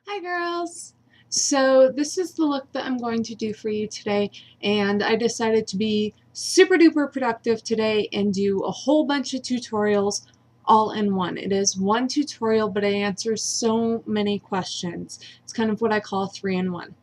Hi girls! So this is the look that I'm going to do for you today, and I decided to be super duper productive today and do a whole bunch of tutorials all in one. It is one tutorial, but it answers so many questions. It's kind of what I call 3-in-1.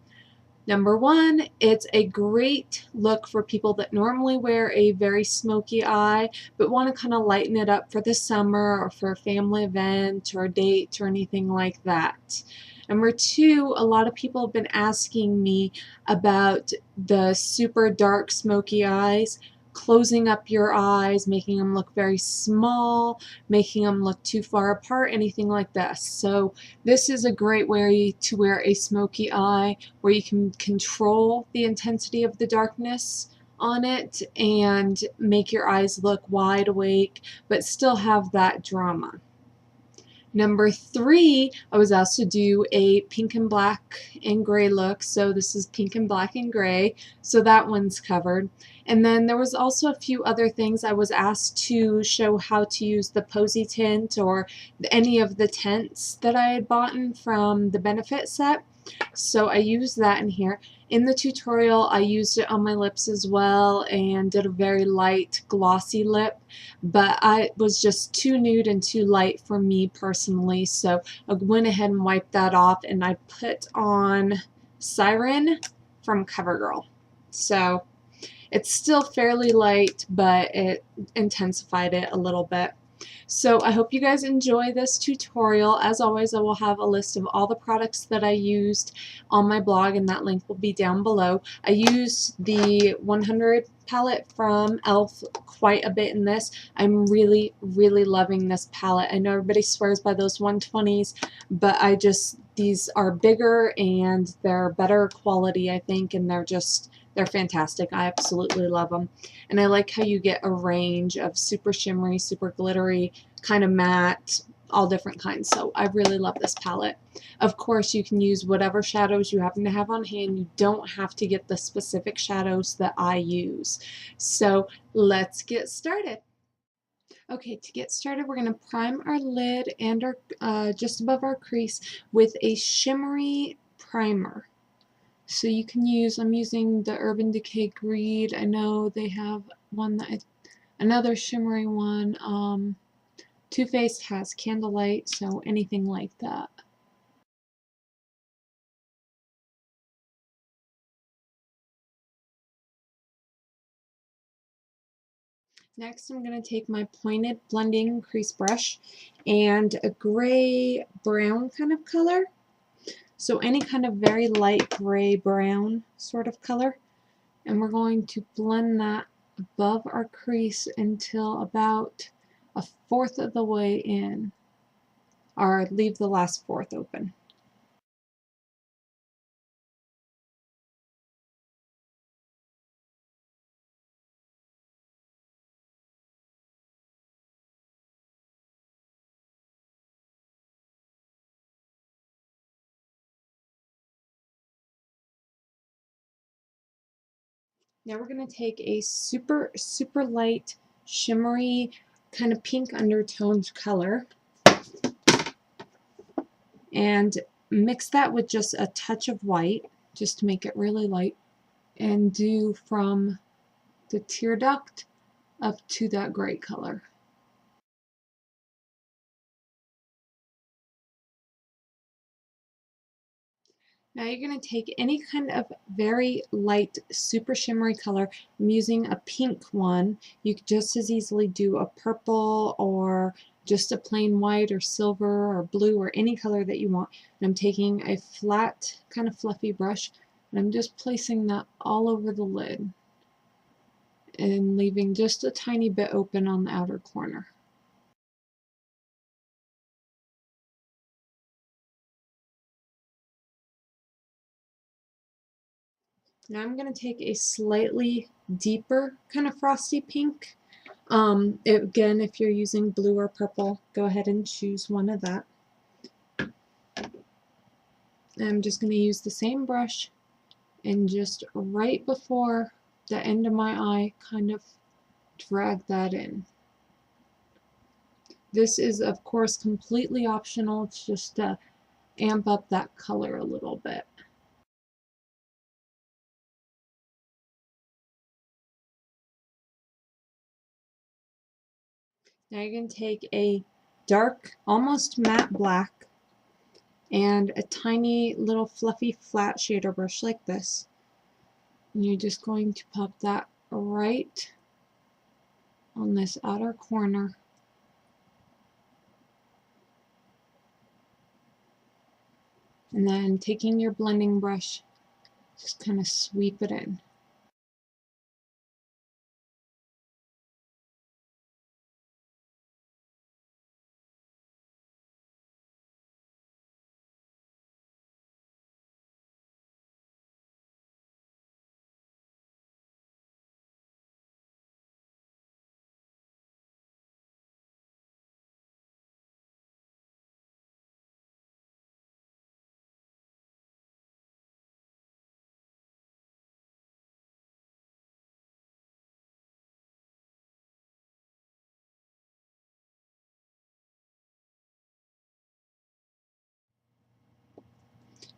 Number one, it's a great look for people that normally wear a very smoky eye but want to kind of lighten it up for the summer or for a family event or a date or anything like that. Number two, a lot of people have been asking me about the super dark smoky eyes, closing up your eyes, making them look very small, making them look too far apart, anything like this. So this is a great way to wear a smoky eye where you can control the intensity of the darkness on it and make your eyes look wide awake but still have that drama. Number three, I was asked to do a pink and black and gray look. So this is pink and black and gray. So that one's covered. And then there was also a few other things. I was asked to show how to use the Posy tint or any of the tints that I had bought from the benefit set. So I used that in here. In the tutorial, I used it on my lips as well and did a very light glossy lip, but it was just too nude and too light for me personally, so I went ahead and wiped that off and I put on Siren from CoverGirl. So it's still fairly light, but it intensified it a little bit. So I hope you guys enjoy this tutorial. As always, I will have a list of all the products that I used on my blog, and that link will be down below. I used the 100 palette from e.l.f. quite a bit in this. I'm really, really loving this palette. I know everybody swears by those 120s, but these are bigger and they're better quality, I think, and they're fantastic. I absolutely love them. And I like how you get a range of super shimmery, super glittery, kind of matte, all different kinds. So I really love this palette. Of course, you can use whatever shadows you happen to have on hand. You don't have to get the specific shadows that I use. So let's get started. Okay, to get started, we're going to prime our lid and our just above our crease with a shimmery primer. So you can use, I'm using the Urban Decay Greed. I know they have one another shimmery one. Too Faced has Candlelight, so anything like that. Next, I'm going to take my pointed blending crease brush and a gray brown kind of color. So any kind of very light gray brown sort of color. And we're going to blend that above our crease until about a fourth of the way in, or leave the last fourth open. Now we're going to take a super, super light, shimmery, kind of pink undertoned color and mix that with just a touch of white, just to make it really light, and do from the tear duct up to that gray color. Now you're going to take any kind of very light, super shimmery color. I'm using a pink one. You could just as easily do a purple or just a plain white or silver or blue or any color that you want. And I'm taking a flat, kind of fluffy brush, and I'm just placing that all over the lid and leaving just a tiny bit open on the outer corner. Now I'm going to take a slightly deeper kind of frosty pink. Again, if you're using blue or purple, go ahead and choose one of that. I'm just going to use the same brush and just right before the end of my eye, kind of drag that in. This is, of course, completely optional. It's just amp up that color a little bit. Now you're going to take a dark, almost matte black, and a tiny little fluffy flat shader brush like this. And you're just going to pop that right on this outer corner. And then taking your blending brush, just kind of sweep it in.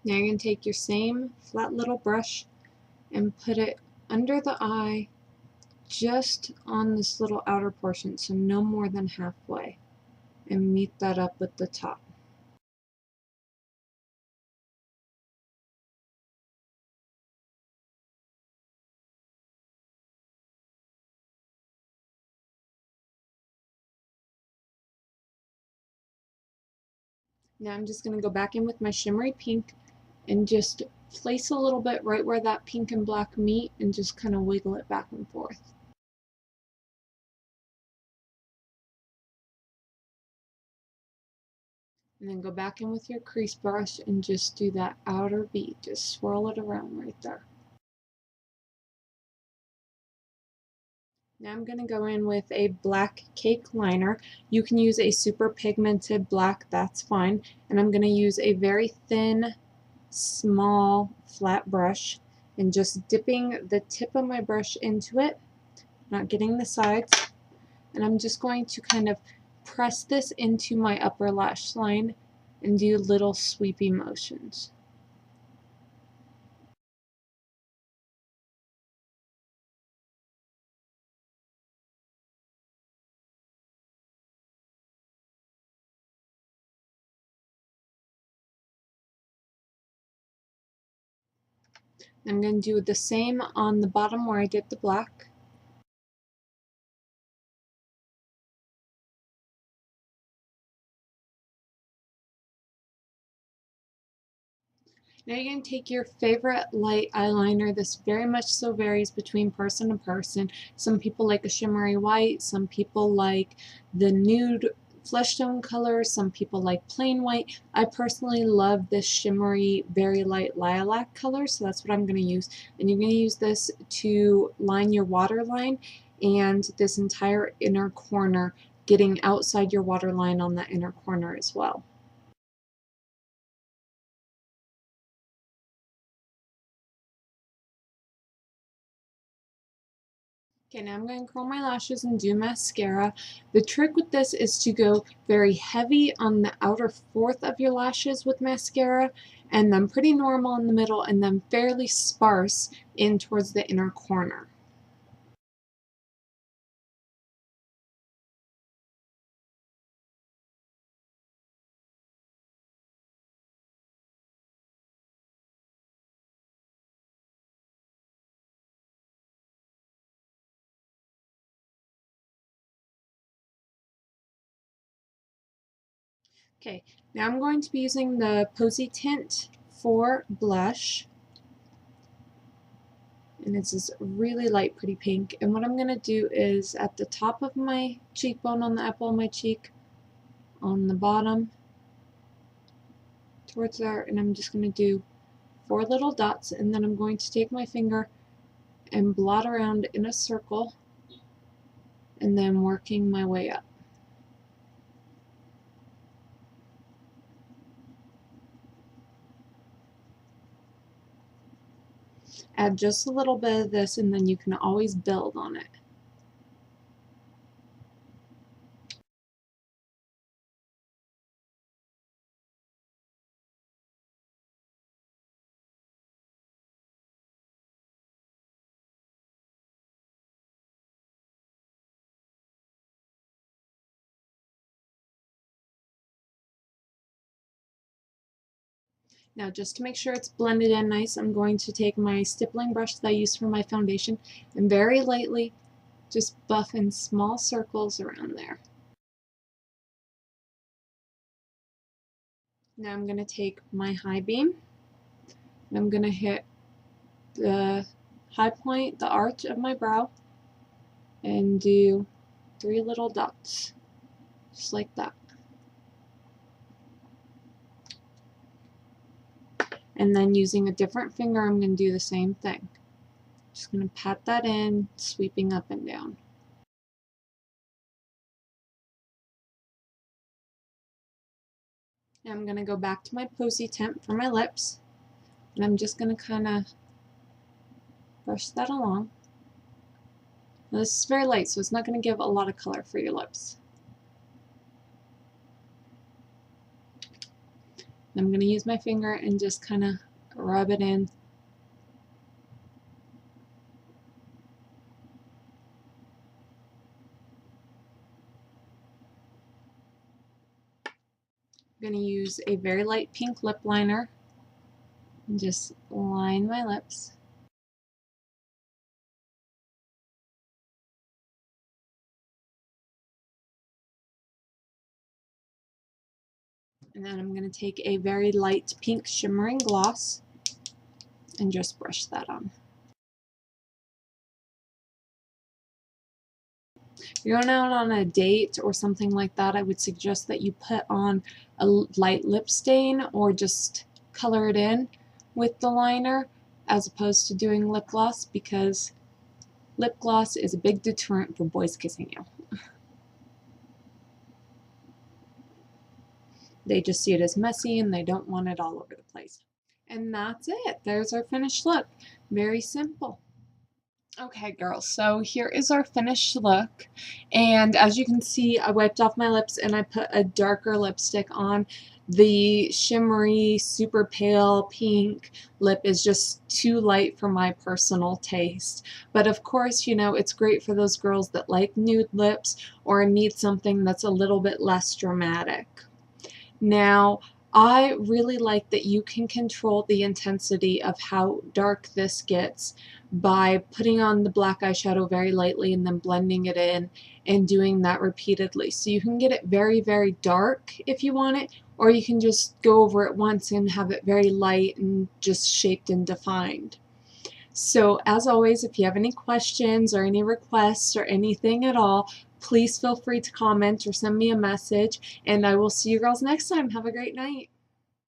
Now you're going to take your same flat little brush and put it under the eye, just on this little outer portion, so no more than halfway, and meet that up with the top. Now I'm just going to go back in with my shimmery pink and just place a little bit right where that pink and black meet and just kind of wiggle it back and forth. And then go back in with your crease brush and just do that outer bead. Just swirl it around right there. Now I'm going to go in with a black cake liner. You can use a super pigmented black, that's fine. And I'm going to use a very thin, small, flat brush and just dipping the tip of my brush into it, not getting the sides. And I'm just going to kind of press this into my upper lash line and do little sweepy motions. I'm going to do the same on the bottom where I did the black. Now you're going to take your favorite light eyeliner. This very much so varies between person to person. Some people like a shimmery white, some people like the nude flesh tone color, some people like plain white. I personally love this shimmery, very light lilac color, so that's what I'm going to use. And you're going to use this to line your waterline and this entire inner corner, getting outside your waterline on that inner corner as well. Okay, now I'm going to curl my lashes and do mascara. The trick with this is to go very heavy on the outer fourth of your lashes with mascara, and then pretty normal in the middle, and then fairly sparse in towards the inner corner. Okay, now I'm going to be using the Posy Tint for blush. And it's this really light, pretty pink. And what I'm going to do is at the top of my cheekbone, on the apple of my cheek, on the bottom, towards there, and I'm just going to do 4 little dots, and then I'm going to take my finger and blot around in a circle, and then working my way up. Add just a little bit of this, and then you can always build on it. Now just to make sure it's blended in nice, I'm going to take my stippling brush that I use for my foundation and very lightly just buff in small circles around there. Now I'm going to take my high beam and I'm going to hit the high point, the arch of my brow, and do 3 little dots, just like that. And then using a different finger, I'm going to do the same thing. Just going to pat that in, sweeping up and down. Now I'm going to go back to my posy tint for my lips, and I'm just going to kind of brush that along. Now this is very light, so it's not going to give a lot of color for your lips. I'm going to use my finger and just kind of rub it in. I'm going to use a very light pink lip liner and just line my lips. And then I'm going to take a very light pink shimmering gloss and just brush that on. If you're going out on a date or something like that, I would suggest that you put on a light lip stain or just color it in with the liner as opposed to doing lip gloss, because lip gloss is a big deterrent for boys kissing you. They just see it as messy and they don't want it all over the place. And that's it. There's our finished look. Very simple. Okay, girls, so here is our finished look, and as you can see, I wiped off my lips and I put a darker lipstick on. The shimmery, super pale pink lip is just too light for my personal taste, but of course, you know, it's great for those girls that like nude lips or need something that's a little bit less dramatic. Now, I really like that you can control the intensity of how dark this gets by putting on the black eyeshadow very lightly and then blending it in and doing that repeatedly. So you can get it very, very dark if you want it, or you can just go over it once and have it very light and just shaped and defined. So as always, if you have any questions or any requests or anything at all, please feel free to comment or send me a message, and I will see you girls next time. Have a great night.